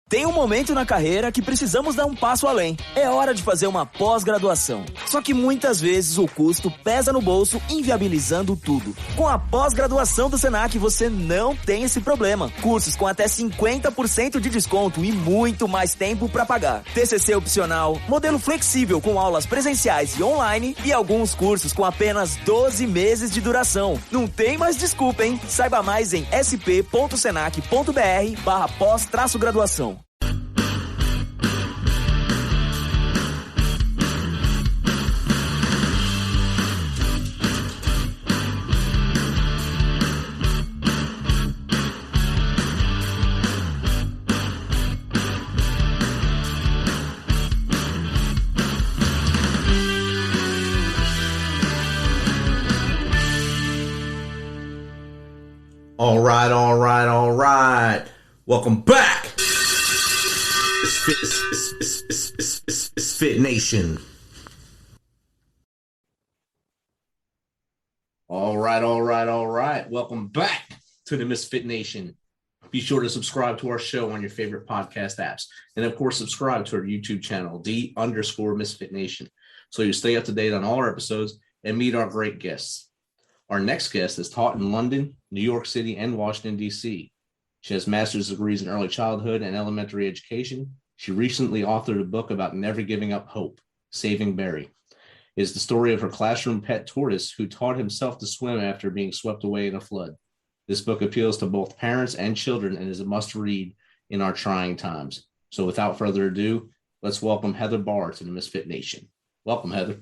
Tem um momento na carreira que precisamos dar um passo além. É hora de fazer uma pós-graduação. Só que muitas vezes o custo pesa no bolso, inviabilizando tudo. Com a pós-graduação do Senac, você não tem esse problema. Cursos com até 50% de desconto e muito mais tempo para pagar. TCC opcional, modelo flexível com aulas presenciais e online e alguns cursos com apenas 12 meses de duração. Não tem mais desculpa, hein? Saiba mais em sp.senac.br/pós-graduação. All right. Welcome back. It's Fit Nation. All right. Welcome back to the Misfit Nation. Be sure to subscribe to our show on your favorite podcast apps. And of course, subscribe to our YouTube channel, _Misfit Nation, so you stay up to date on all our episodes and meet our great guests. Our next guest has taught in London, New York City, and Washington, D.C. She has master's degrees in early childhood and elementary education. She recently authored a book about never giving up hope, Saving Barry. It is the story of her classroom pet tortoise who taught himself to swim after being swept away in a flood. This book appeals to both parents and children and is a must-read in our trying times. So without further ado, let's welcome Heather Barr to the Misfit Nation. Welcome, Heather.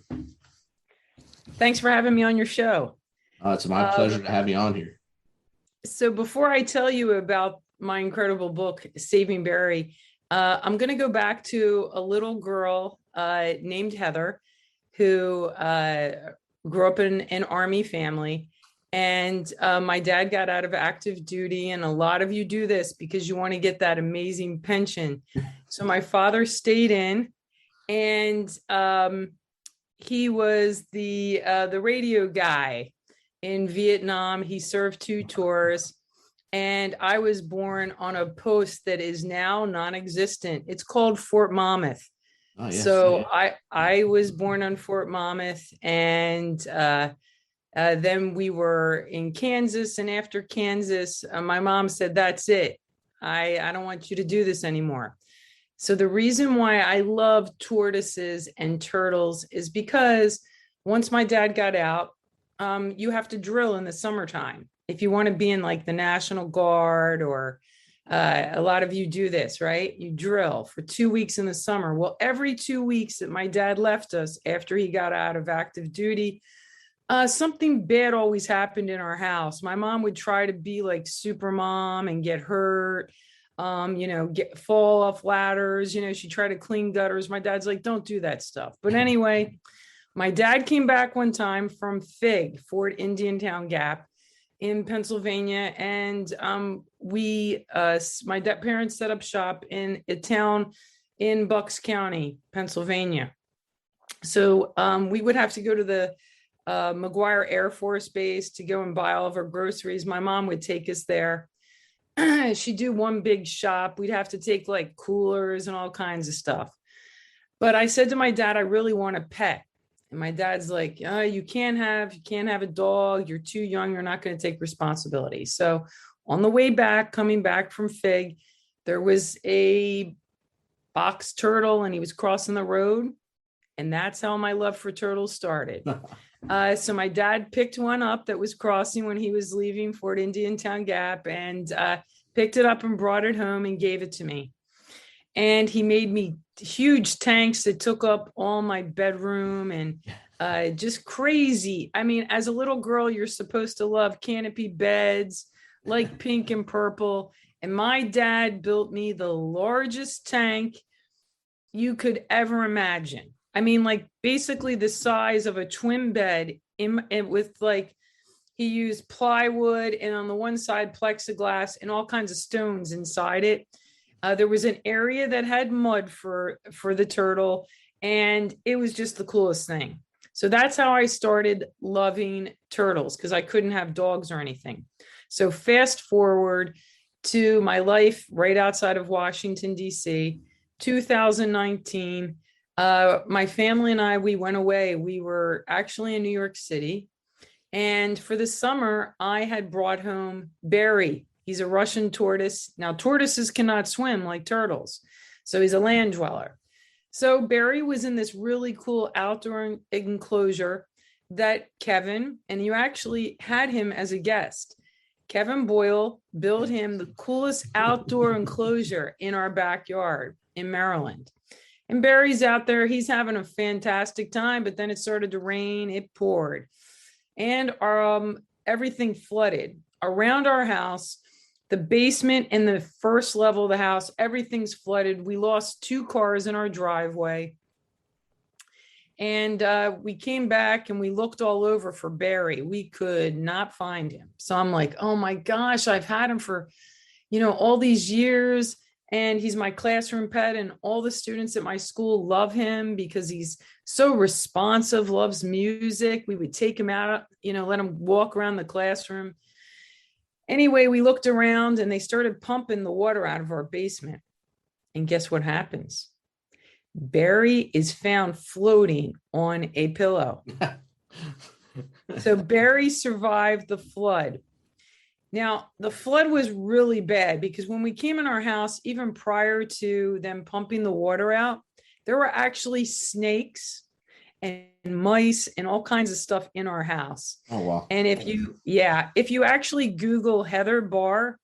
Thanks for having me on your show. It's my pleasure to have you on here. So before I tell you about my incredible book, Saving Barry, I'm going to go back to a little girl named Heather who grew up in an Army family. And my dad got out of active duty. And a lot of you do this because you want to get that amazing pension. So my father stayed in, and he was the radio guy in Vietnam. He served 2 tours, and I was born on a post that is now non-existent. It's called Fort Monmouth. Oh, yes, so yeah. I was born on Fort Monmouth, and then we were in Kansas, and after Kansas, my mom said, that's it. I don't want you to do this anymore. So the reason why I love tortoises and turtles is because once my dad got out, you have to drill in the summertime if you want to be in like the National Guard, or a lot of you do this, right? You drill for 2 weeks in the summer. Well, every 2 weeks that my dad left us after he got out of active duty, something bad always happened in our house. My mom would try to be like super mom and get hurt, fall off ladders. She tried to clean gutters. My dad's like, don't do that stuff. But anyway, my dad came back one time from FIG, Fort Indiantown Gap in Pennsylvania. And my parents set up shop in a town in Bucks County, Pennsylvania. So we would have to go to the McGuire Air Force Base to go and buy all of our groceries. My mom would take us there. She'd do one big shop. We'd have to take like coolers and all kinds of stuff. But I said to my dad, I really want a pet. And my dad's like, you can't have a dog. You're too young. You're not going to take responsibility. So on the way back, coming back from FIG, there was a box turtle and he was crossing the road. And that's how my love for turtles started. So my dad picked one up that was crossing when he was leaving Fort Indiantown Gap, and picked it up and brought it home and gave it to me. And he made me huge tanks that took up all my bedroom, and just crazy. I mean, as a little girl, you're supposed to love canopy beds, like pink and purple. And my dad built me the largest tank you could ever imagine. I mean, like basically the size of a twin bed with like, he used plywood and on the one side plexiglass and all kinds of stones inside it. There was an area that had mud for the turtle, and it was just the coolest thing. So that's how I started loving turtles, because I couldn't have dogs or anything. So fast forward to my life right outside of Washington, D.C., 2019. My family and I, we went away. We were actually in New York City. And for the summer, I had brought home Barry. He's a Russian tortoise. Now, tortoises cannot swim like turtles, so he's a land dweller. So Barry was in this really cool outdoor enclosure that Kevin, and you actually had him as a guest. Kevin Boyle built him the coolest outdoor enclosure in our backyard in Maryland. And Barry's out there, he's having a fantastic time, but then it started to rain, it poured. And everything flooded around our house. The basement and the first level of the house, everything's flooded. We lost 2 cars in our driveway. And we came back and we looked all over for Barry. We could not find him. So I'm like, oh my gosh, I've had him for, all these years. And he's my classroom pet. And all the students at my school love him because he's so responsive, loves music. We would take him out, let him walk around the classroom. Anyway, we looked around and they started pumping the water out of our basement. And guess what happens? Barry is found floating on a pillow. So Barry survived the flood. Now, the flood was really bad because when we came in our house, even prior to them pumping the water out, there were actually snakes and mice and all kinds of stuff in our house. Oh, wow. And if you actually Google Heather Barr,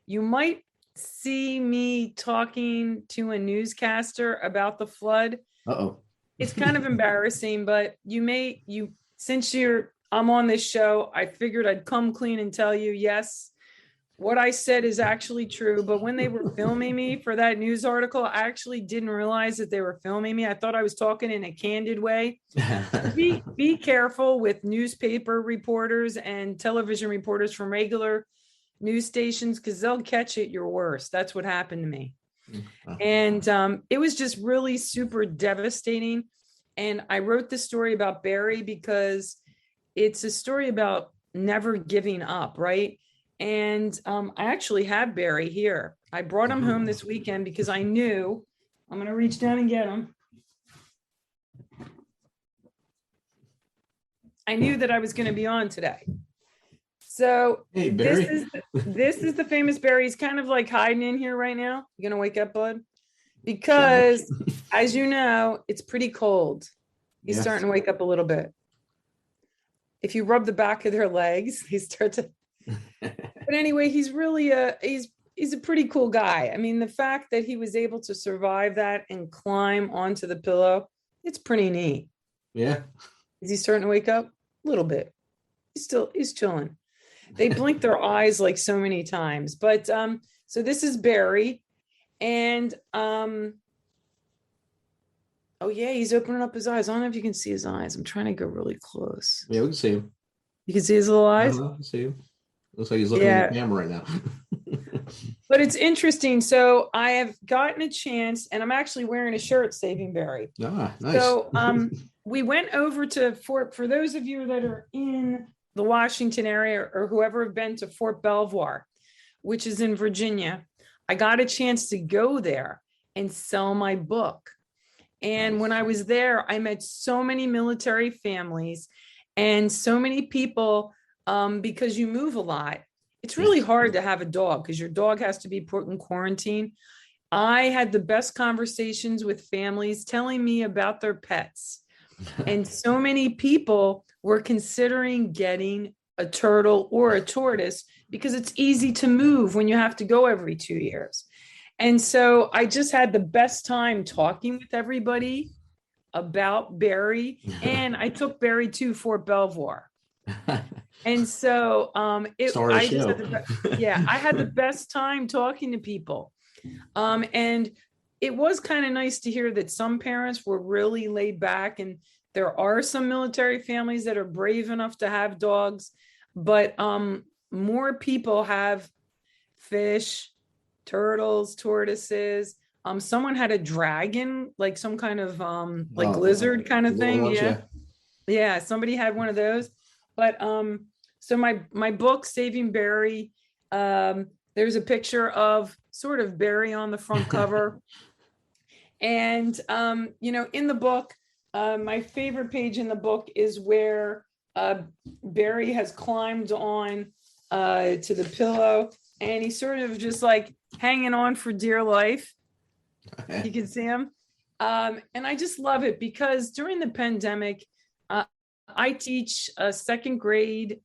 you might see me talking to a newscaster about the flood. Uh-oh. It's kind of embarrassing, but since I'm on this show, I figured I'd come clean and tell you, yes, what I said is actually true. But when they were filming me for that news article, I actually didn't realize that they were filming me. I thought I was talking in a candid way. Be careful with newspaper reporters and television reporters from regular news stations because they'll catch it your worst. That's what happened to me. And it was just really super devastating. And I wrote this story about Barry because it's a story about never giving up, right? And I actually have Barry here. I brought him home this weekend because I knew, I'm going to reach down and get him. I knew that I was going to be on today. So hey, Barry. This is the famous Barry. He's kind of like hiding in here right now. You going to wake up, bud? Because as you know, it's pretty cold. He's starting to wake up a little bit. If you rub the back of their legs, they start to. But anyway, he's really he's a pretty cool guy. I mean, the fact that he was able to survive that and climb onto the pillow, it's pretty neat. Yeah. Is he starting to wake up? A little bit. He's chilling. They blink their eyes like so many times. But so this is Barry. And oh yeah, he's opening up his eyes. I don't know if you can see his eyes. I'm trying to go really close. Yeah, we can see him. You can see his little eyes? I can see him. Looks like he's looking at the camera right now. But it's interesting. So I have gotten a chance, and I'm actually wearing a shirt saving Barry. Ah, nice. So we went over to for those of you that are in the Washington area or whoever have been to Fort Belvoir, which is in Virginia, I got a chance to go there and sell my book. And when I was there, I met so many military families and so many people because you move a lot. It's really hard to have a dog because your dog has to be put in quarantine. I had the best conversations with families telling me about their pets. And so many people were considering getting a turtle or a tortoise because it's easy to move when you have to go every 2 years. And so I just had the best time talking with everybody about Barry. And I took Barry to Fort Belvoir. And so I had the best time talking to people. And it was kind of nice to hear that some parents were really laid back, and there are some military families that are brave enough to have dogs, but more people have fish, turtles, tortoises. Someone had a dragon, like some kind of lizard kind of thing. Ones, yeah. Somebody had one of those. But so my book, Saving Barry, There's a picture of sort of Barry on the front cover. And, in the book, my favorite page in the book is where Barry has climbed on to the pillow, and he's sort of just like hanging on for dear life. You can see him. And I just love it because during the pandemic, I teach second grade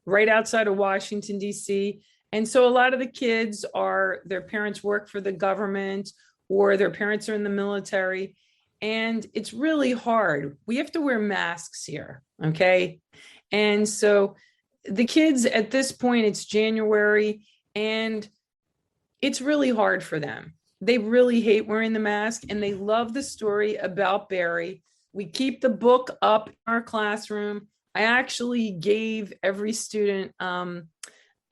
right outside of Washington, D.C. And so a lot of the kids their parents work for the government or their parents are in the military. And it's really hard. We have to wear masks here. Okay. And so the kids at this point, it's January, and it's really hard for them. They really hate wearing the mask, and they love the story about Barry. We keep the book up in our classroom. I actually gave every student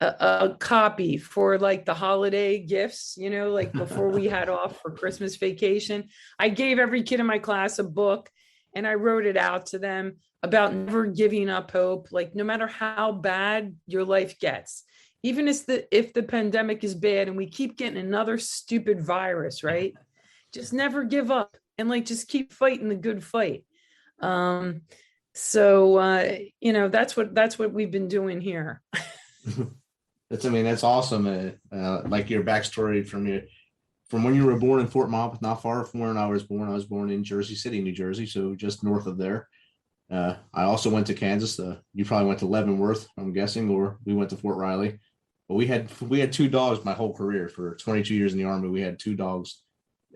a copy for like the holiday gifts, like before we had off for Christmas vacation. I gave every kid in my class a book, and I wrote it out to them about never giving up hope. Like no matter how bad your life gets, even if the pandemic is bad and we keep getting another stupid virus, right? Just never give up and like just keep fighting the good fight. That's what we've been doing here. That's awesome. Like your backstory from when you were born in Fort Monmouth, not far from where I was born. I was born in Jersey City, New Jersey, so just north of there. I also went to Kansas. You probably went to Leavenworth, I'm guessing, or we went to Fort Riley. But we had two dogs my whole career. For 22 years in the Army, we had two dogs.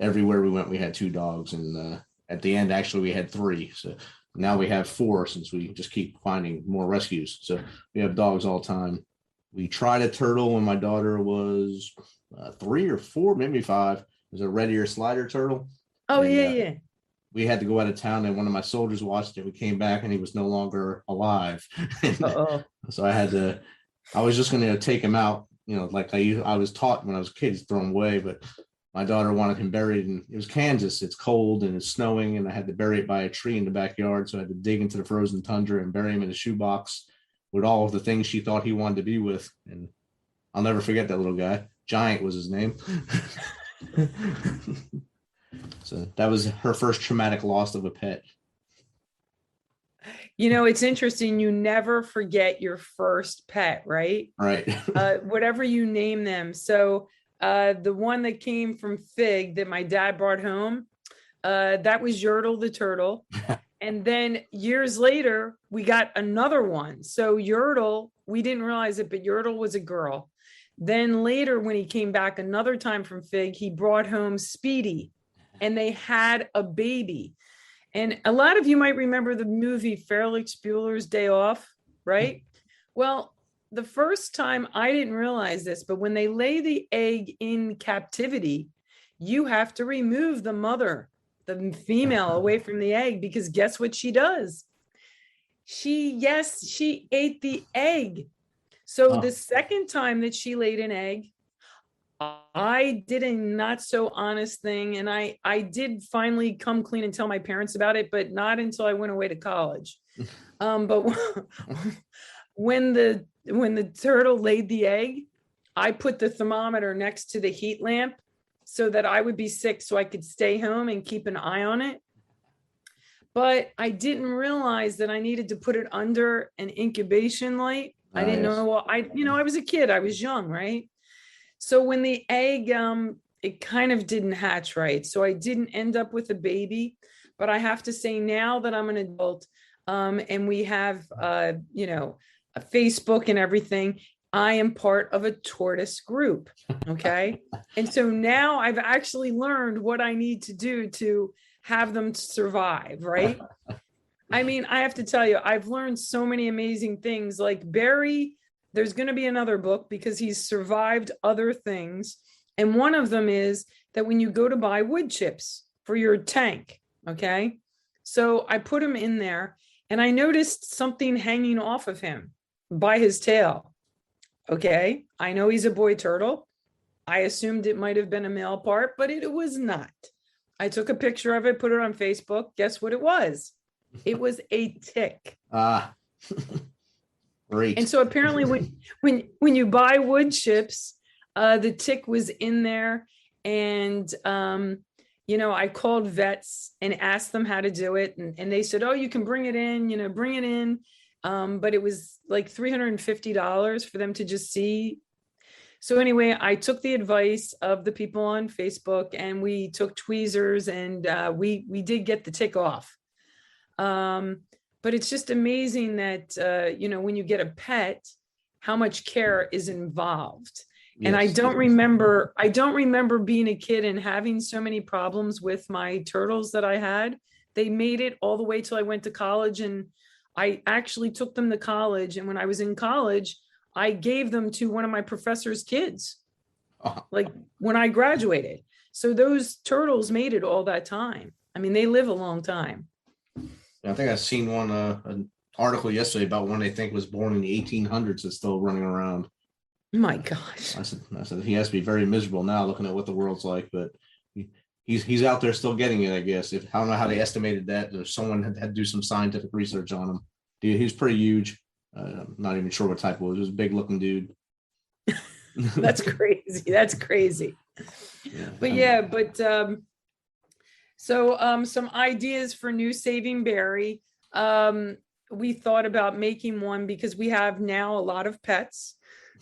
Everywhere we went, we had two dogs, and at the end, actually, we had three. So now we have four since we just keep finding more rescues. So we have dogs all the time. We tried a turtle when my daughter was 3 or 4, maybe 5. It was a red ear slider turtle. Oh, yeah. We had to go out of town, and one of my soldiers watched it. We came back, and he was no longer alive. So I was just going to take him out, like I was taught when I was a kid, throw him away. But my daughter wanted him buried, and it was Kansas. It's cold and it's snowing, and I had to bury it by a tree in the backyard. So I had to dig into the frozen tundra and bury him in a shoebox with all of the things she thought he wanted to be with. And I'll never forget that little guy. Giant was his name. So that was her first traumatic loss of a pet. It's interesting. You never forget your first pet, right? Right. Whatever you name them. So the one that came from Fig that my dad brought home, that was Yertle the turtle. And then years later, we got another one. So Yertle, we didn't realize it, but Yertle was a girl. Then later, when he came back another time from Fig, he brought home Speedy, and they had a baby. And a lot of you might remember the movie Felix Bueller's Day Off, right? Well, the first time I didn't realize this, but when they lay the egg in captivity, you have to remove the mother, the female, away from the egg, because guess what she does? She ate the egg. So the second time that she laid an egg, I did a not so honest thing, and I did finally come clean and tell my parents about it, but not until I went away to college. But when the turtle laid the egg, I put the thermometer next to the heat lamp so that I would be sick, so I could stay home and keep an eye on it. But I didn't realize that I needed to put it under an incubation light. I didn't know. Well, I was a kid. I was young, right? So when the egg, it kind of didn't hatch right. So I didn't end up with a baby. But I have to say, now that I'm an adult, and we have, a Facebook and everything, I am part of a tortoise group. Okay. And so now I've actually learned what I need to do to have them survive. Right. I mean, I have to tell you, I've learned so many amazing things. Like Barry, there's going to be another book because he's survived other things. And one of them is that when you go to buy wood chips for your tank, okay? So I put him in there and I noticed something hanging off of him by his tail. Okay, I know he's a boy turtle. I assumed it might have been a male part, but it was not. I took a picture of it, put it on Facebook. Guess what it was? It was a tick. Well, Great. And so apparently when you buy wood chips, the tick was in there. And I called vets and asked them how to do it. And they said, oh, you can bring it in, bring it in. But it was like $350 for them to just see. So anyway, I took the advice of the people on Facebook and we took tweezers and we did get the tick off. But it's just amazing that, when you get a pet, how much care is involved. Yes. And I don't remember being a kid and having so many problems with my turtles that I had. They made it all the way till I went to college, and I actually took them to college. And when I was in college, I gave them to one of my professor's kids, like when I graduated. So those turtles made it all that time. I mean, they live a long time. I think I've seen an article yesterday about one they think was born in the 1800s that's still running around. My gosh. I said he has to be very miserable now looking at what the world's like, but he's out there still getting it, I guess. I don't know how they estimated that. Or someone had to do some scientific research on him. Dude, he was pretty huge. I'm not even sure what type it was. It was a big looking dude. That's crazy. That's crazy. So some ideas for new Saving Barry. We thought about making one because we have now a lot of pets.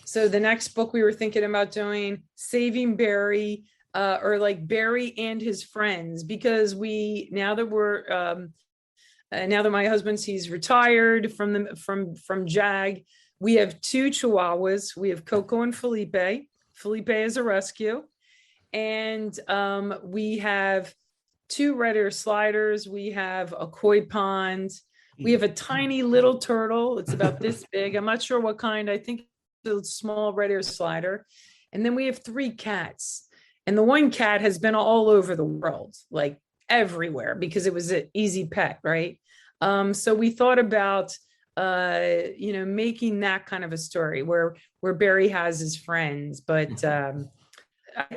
So the next book we were thinking about doing Saving Barry, or like Barry and his friends, because now that my husband, he's retired from JAG, we have 2 Chihuahuas. We have Coco and Felipe. Felipe is a rescue. And we have 2 red ear sliders. We have a koi pond. We have a tiny little turtle. It's about this big. I'm not sure what kind. I think it's a small red ear slider. And then we have 3 cats. And the one cat has been all over the world, like everywhere, because it was an easy pet, right? So we thought about, making that kind of a story where Barry has his friends. But I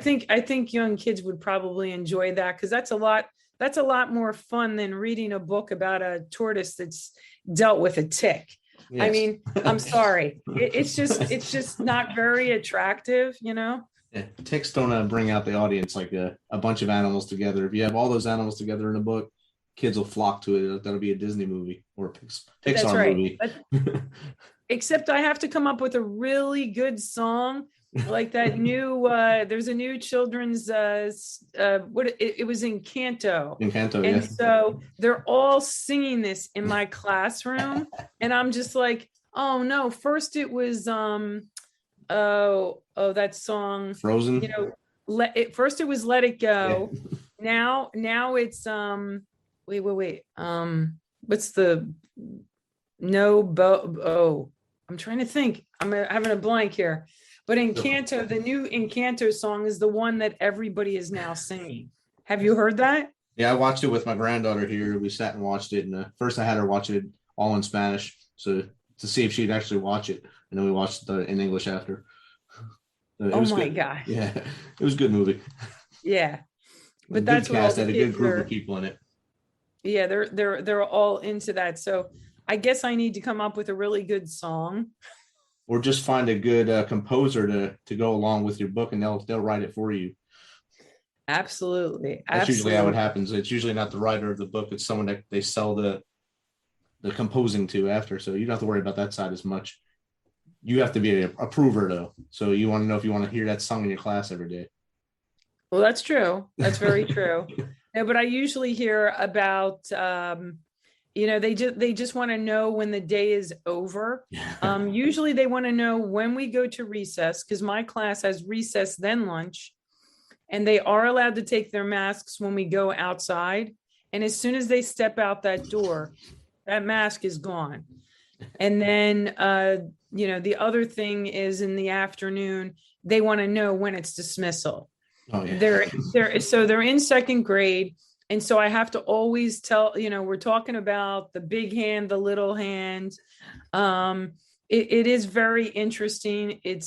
think young kids would probably enjoy that, because that's a lot more fun than reading a book about a tortoise that's dealt with a tick. Yes. I mean, I'm sorry. It's just not very attractive, Yeah, ticks don't bring out the audience like a bunch of animals together. If you have all those animals together in a book, kids will flock to it. That'll be a Disney movie or a Pixar movie. Except I have to come up with a really good song, like that new. There's a new children's. It was Encanto. Encanto, and so they're all singing this in my classroom, and I'm just like, oh no! First it was that song Frozen. First it was Let It Go. Yeah. Now it's wait. What's the I'm trying to think. I'm having a blank here. But Encanto, the new Encanto song is the one that everybody is now singing. Have you heard that? Yeah, I watched it with my granddaughter here. We sat and watched it, and first I had her watch it all in Spanish, so to see if she'd actually watch it, and then we watched it in English after. Oh my gosh! Yeah, it was a good movie. Yeah, but that's what cast had a good group of people in it. Yeah, they're all into that. So I guess I need to come up with a really good song, or just find a good composer to go along with your book, and they'll write it for you. Absolutely. That's usually how it happens. It's usually not the writer of the book; it's someone that they sell the composing to after. So you don't have to worry about that side as much. You have to be an approver though. So you want to know if you want to hear that song in your class every day. Well, that's true. That's very true. No, but I usually hear about, they just want to know when the day is over. Usually they want to know when we go to recess, because my class has recess, then lunch, and they are allowed to take their masks when we go outside. And as soon as they step out that door, that mask is gone. And then, the other thing is in the afternoon, they want to know when it's dismissal. Oh, yeah. They're in second grade. And so I have to always tell, we're talking about the big hand, the little hand. It is very interesting. It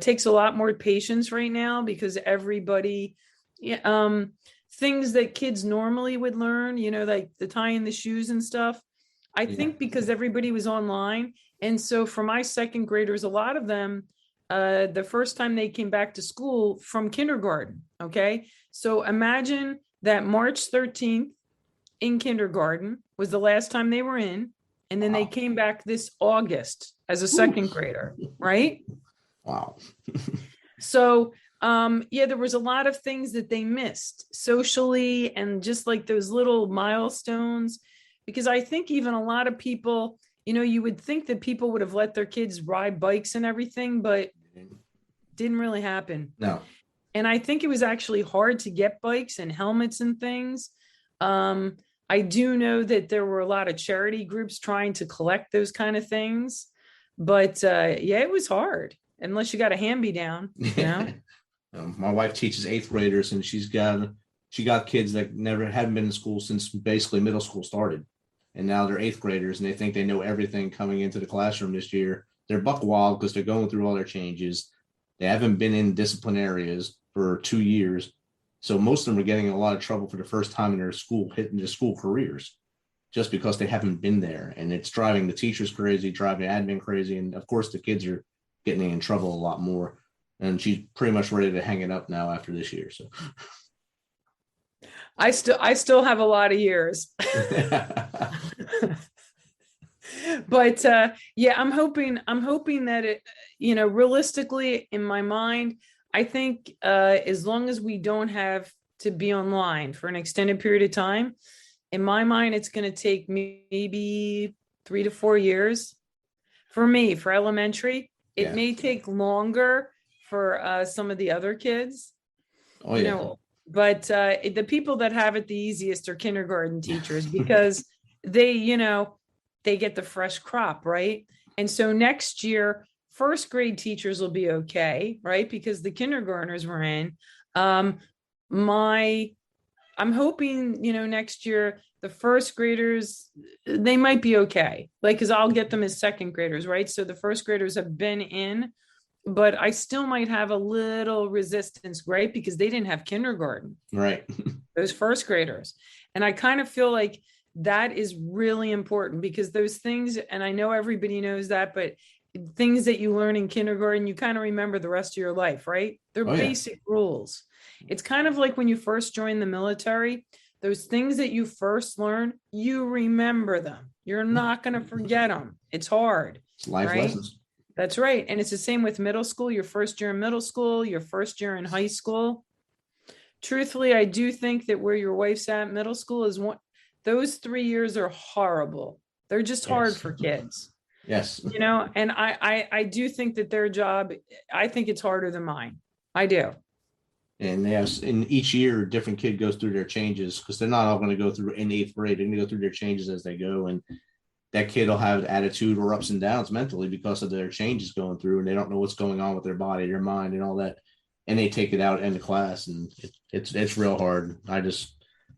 takes a lot more patience right now, because everybody, things that kids normally would learn, like the tying the shoes and stuff. I think because everybody was online. And so for my second graders, a lot of them, the first time they came back to school from kindergarten. Okay. So imagine that March 13th in kindergarten was the last time they were in. And then they came back this August as a second grader, right? Wow. So, there was a lot of things that they missed socially and just like those little milestones, because I think even a lot of people, you would think that people would have let their kids ride bikes and everything, but didn't really happen. No. And I think it was actually hard to get bikes and helmets and things. I do know that there were a lot of charity groups trying to collect those kind of things, but it was hard unless you got a hand-me-down, My wife teaches 8th graders, and she got kids that hadn't been in school since basically middle school started. And now they're 8th graders, and they think they know everything coming into the classroom this year. They're buck wild because they're going through all their changes. They haven't been in discipline areas for 2 years. So most of them are getting in a lot of trouble for the first time in their school, hitting their school careers, just because they haven't been there. And it's driving the teachers crazy, driving admin crazy. And of course, the kids are getting in trouble a lot more. And she's pretty much ready to hang it up now after this year. So I still have a lot of years. But I'm hoping that it, realistically in my mind, I think as long as we don't have to be online for an extended period of time, in my mind, it's going to take maybe 3 to 4 years for me, for elementary. It may take longer for some of the other kids. Oh, yeah. But the people that have it the easiest are kindergarten teachers because they get the fresh crop, right? And so next year, first grade teachers will be okay, right? Because the kindergartners were in. I'm hoping, next year, the first graders, they might be okay. Because I'll get them as second graders, right? So the first graders have been in, but I still might have a little resistance, right? Because they didn't have kindergarten. Right. Those first graders. And I kind of feel like that is really important because those things, and I know everybody knows that, but things that you learn in kindergarten, you kind of remember the rest of your life, right? They're basic rules. It's kind of like when you first join the military, those things that you first learn, you remember them. You're not going to forget them. It's hard. It's life lessons. That's right. And it's the same with middle school, your first year in middle school, your first year in high school. Truthfully, I do think that where your wife's at, middle school is those 3 years are horrible. They're just hard for kids. Yes. And I do think that their job, I think it's harder than mine. I do. And in each year, a different kid goes through their changes because they're not all going to go through in 8th grade. They're going to go through their changes as they go. And that kid will have attitude or ups and downs mentally because of their changes going through. And they don't know what's going on with their body, their mind, and all that. And they take it out in the class. And it's real hard.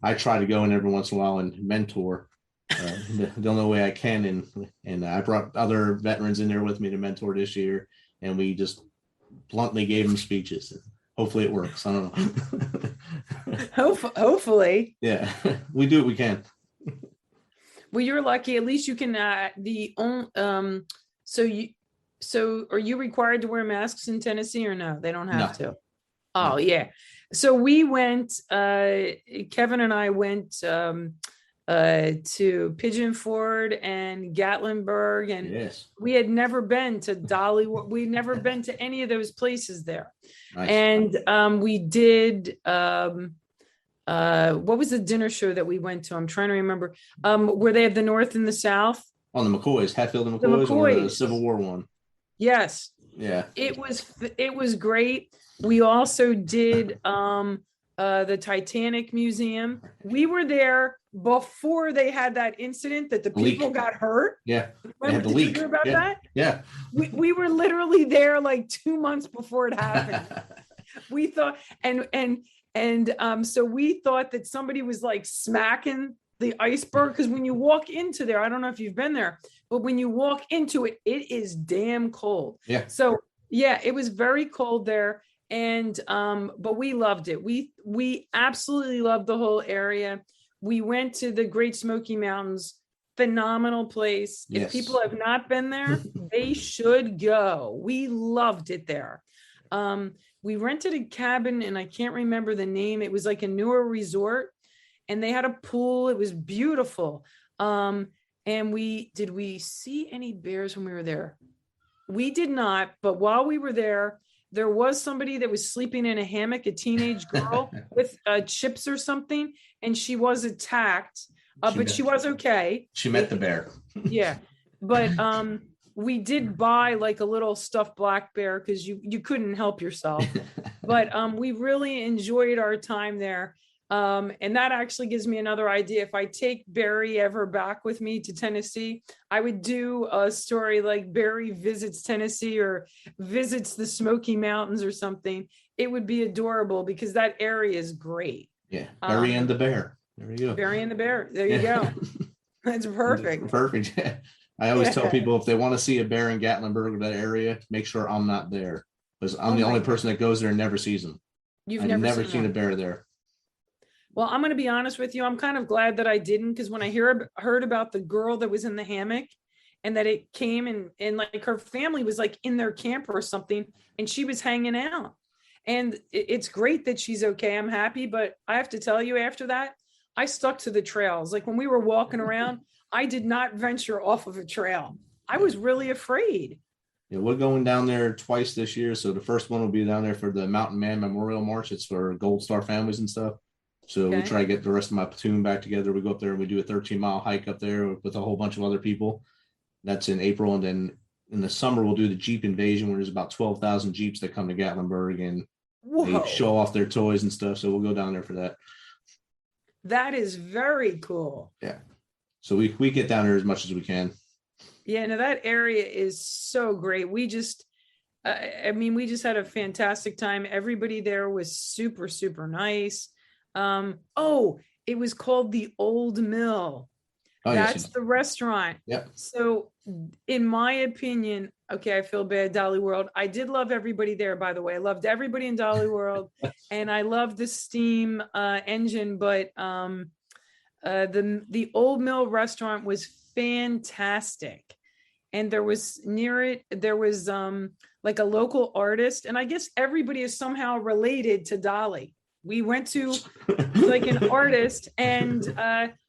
I try to go in every once in a while and mentor the only way I can. And I brought other veterans in there with me to mentor this year. And we just bluntly gave them speeches. Hopefully it works. I don't know. Hopefully. Yeah, we do what we can. Well, you're lucky. At least you can, so are you required to wear masks in Tennessee or no? They don't have to. Oh, yeah. So we went, Kevin and I went to Pigeon Forge and Gatlinburg, and we had never been to Dollywood. We'd never been to any of those places there. Nice. And we did, what was the dinner show that we went to? I'm trying to remember, where they have the North and the South. On the McCoys, Hatfield and McCoys, or the Civil War one. Yes. Yeah. It was great. We also did the Titanic Museum. We were there before they had that incident that the people got hurt. Yeah. They had the leak. Did you hear about that? Yeah. We were literally there like 2 months before it happened. We thought, so we thought that somebody was like smacking the iceberg, because when you walk into there, I don't know if you've been there, but when you walk into it, it is damn cold. Yeah. So yeah, it was very cold there. And but we loved it. We absolutely loved the whole area. We went to the Great Smoky Mountains. phenomenal place. Yes. If people have not been there, they should go. We loved it there. We rented a cabin and I can't remember the name. It was like a newer resort and they had a pool. It was beautiful. And did we see any bears when we were there? We did not, but while we were there was somebody that was sleeping in a hammock, a teenage girl with chips or something, and she was attacked, but she was okay. She met the bear. Yeah, but we did buy like a little stuffed black bear because you couldn't help yourself. But we really enjoyed our time there. And that actually gives me another idea. If I take Barry ever back with me to Tennessee, I would do a story like Barry visits Tennessee or visits the Smoky Mountains or something. It would be adorable because that area is great. Yeah, Barry and the bear. There you go. Barry and the bear. There you go. That's perfect. Perfect. Yeah. I always tell people if they want to see a bear in Gatlinburg or that area, make sure I'm not there because I'm the only person that goes there and never sees them. I've never seen a bear there. Well, I'm going to be honest with you. I'm kind of glad that I didn't, because when I heard about the girl that was in the hammock and that it came and like her family was like in their camper or something and she was hanging out. And it's great that she's okay. I'm happy. But I have to tell you, after that, I stuck to the trails. Like when we were walking around, I did not venture off of a trail. I was really afraid. Yeah, we're going down there twice this year. So the first one will be down there for the Mountain Man Memorial March. It's for Gold Star families and stuff. So we try to get the rest of my platoon back together. We go up there and we do a 13-mile hike up there with a whole bunch of other people. That's in April. And then in the summer, we'll do the Jeep invasion, where there's about 12,000 Jeeps that come to Gatlinburg and they show off their toys and stuff. So we'll go down there for that. That is very cool. Yeah. So we get down there as much as we can. Yeah, no, that area is so great. We just had a fantastic time. Everybody there was super, super nice. It was called the Old Mill. Oh, that's the restaurant. Yep. So in my opinion, okay, I feel bad, Dolly World. I did love everybody there, by the way. I loved everybody in Dolly World and I loved the steam engine, but the Old Mill restaurant was fantastic. And there was near it, there was like a local artist, and I guess everybody is somehow related to Dolly. We went to like an artist and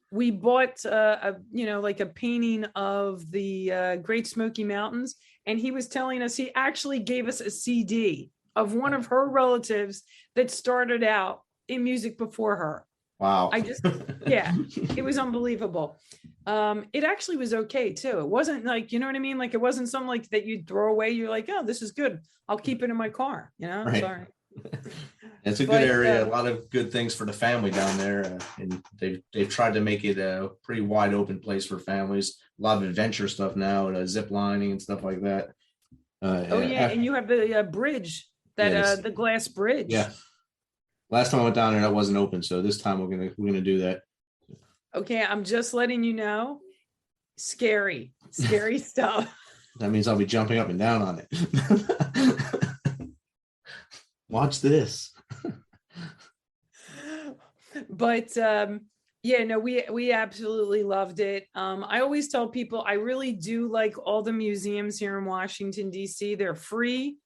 we bought like a painting of the Great Smoky Mountains, and he was telling us, he actually gave us a CD of one of her relatives that started out in music before her. Wow. It was unbelievable. It actually was okay too. It wasn't like, you know what I mean? Like it wasn't something like that you'd throw away. You're like, oh, this is good. I'll keep it in my car. Right. Sorry. It's a good area. A lot of good things for the family down there. And they've tried to make it a pretty wide open place for families. A lot of adventure stuff now, zip lining and stuff like that. And you have the bridge, the glass bridge. Yeah. Last time I went down there, that wasn't open. So this time we're gonna do that. Okay, I'm just letting you know. Scary stuff. That means I'll be jumping up and down on it. Watch this. But we absolutely loved it. I always tell people I really do like all the museums here in Washington, D.C. They're free.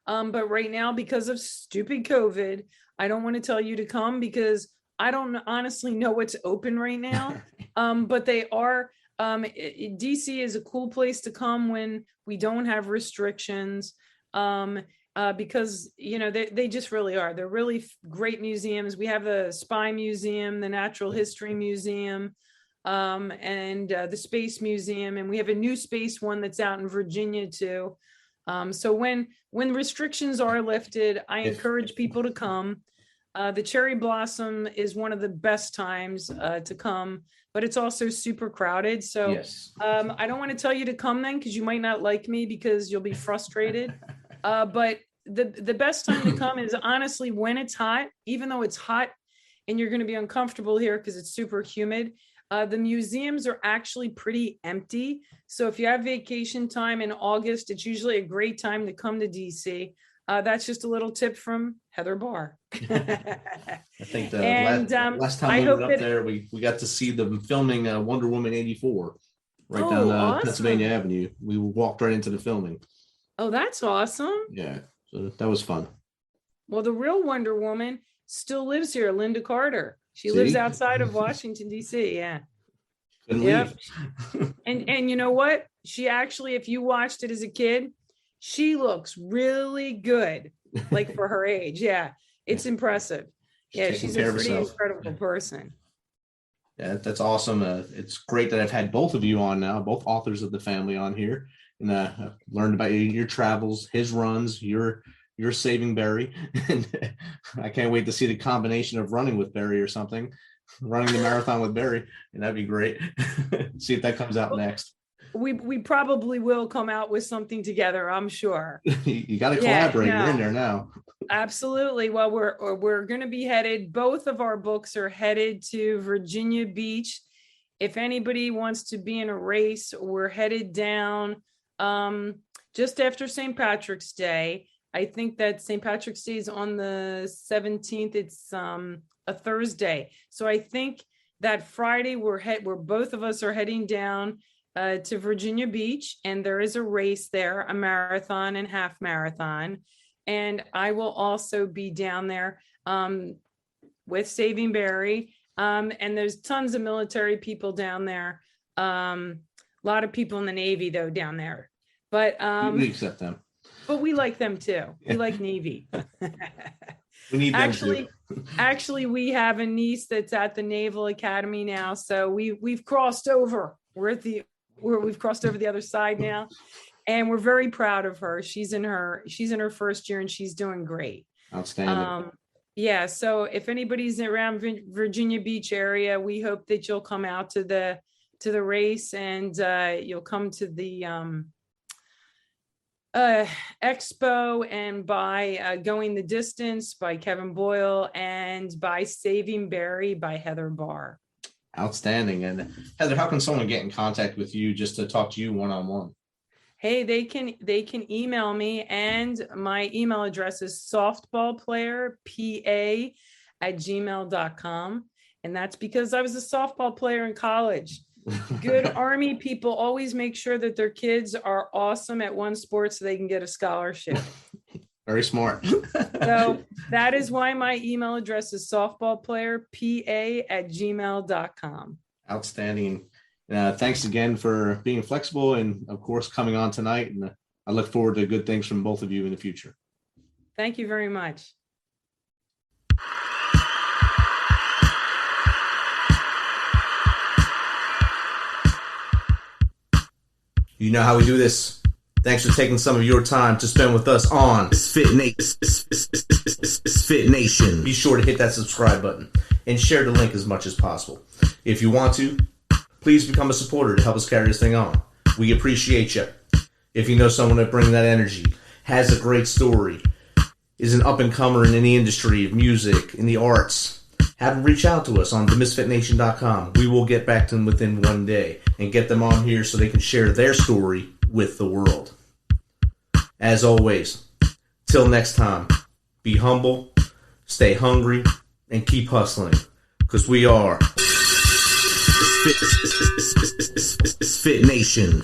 But right now, because of stupid COVID, I don't want to tell you to come because I don't honestly know what's open right now. But they are. DC is a cool place to come when we don't have restrictions. Because they just really are. They're really great museums. We have the Spy Museum, the Natural History Museum, and the Space Museum, and we have a new space one that's out in Virginia too. So when restrictions are lifted, I encourage people to come. The cherry blossom is one of the best times to come, but it's also super crowded. So yes. I don't want to tell you to come then because you might not like me because you'll be frustrated. But the best time to come is honestly when it's hot, even though it's hot and you're going to be uncomfortable here because it's super humid. The museums are actually pretty empty. So if you have vacation time in August, it's usually a great time to come to DC. That's just a little tip from Heather Barr. I think last time we were up there, we got to see them filming Wonder Woman 84. right down awesome. Pennsylvania Avenue. We walked right into the filming. Oh, that's awesome. Yeah, so that was fun. Well, the real Wonder Woman still lives here, Linda Carter. She See? lives outside of Washington, D.C. Yeah. Couldn't Yep. leave. And you know what? She actually, if you watched it as a kid, she looks really good, like for her age. Yeah, it's impressive. Yeah, taking she's care a of pretty herself. incredible person. Yeah, that's awesome. It's great that I've had both of you on now, both authors of the family on here, and I've learned about your travels, his runs, your saving Barry, and I can't wait to see the combination of running with Barry or something, running the marathon with Barry, and that'd be great. See if that comes out next. We probably will come out with something together, I'm sure. You got to collaborate. no. You're in there now. Absolutely. Well, we're going to be headed. Both of our books are headed to Virginia Beach. If anybody wants to be in a race, we're headed down just after St. Patrick's Day. I think that St. Patrick's Day is on the 17th. It's a Thursday. So I think that Friday we're both of us are heading down to Virginia Beach, and there is a race there, a marathon and half marathon. And I will also be down there with Saving Barry. And there's tons of military people down there. A lot of people in the Navy, though, down there. But we accept them. But we like them too. We like Navy. We need them actually, we have a niece that's at the Naval Academy now. So we've crossed over. We've crossed over the other side now. And we're very proud of her. She's in her first year and she's doing great. Outstanding. Yeah. So if anybody's around Virginia Beach area, we hope that you'll come out to the race and you'll come to the expo and buy Going the Distance by Kevin Boyle and by Saving Barry by Heather Barr. Outstanding. And Heather, how can someone get in contact with you just to talk to you one-on-one? Hey, they can email me, and my email address is softballplayerpa@gmail.com. And that's because I was a softball player in college. Good Army people always make sure that their kids are awesome at one sport so they can get a scholarship. Very smart. So that is why my email address is softballplayerpa@gmail.com. Outstanding. Thanks again for being flexible and, of course, coming on tonight. And I look forward to good things from both of you in the future. Thank you very much. You know how we do this. Thanks for taking some of your time to spend with us on Fit Nation. Be sure to hit that subscribe button and share the link as much as possible. If you want to, please become a supporter to help us carry this thing on. We appreciate you. If you know someone that brings that energy, has a great story, is an up-and-comer in the industry of music, in the arts, have them reach out to us on themisfitnation.com. We will get back to them within one day and get them on here so they can share their story with the world. As always, till next time, be humble, stay hungry, and keep hustling, because we are Fit Nation.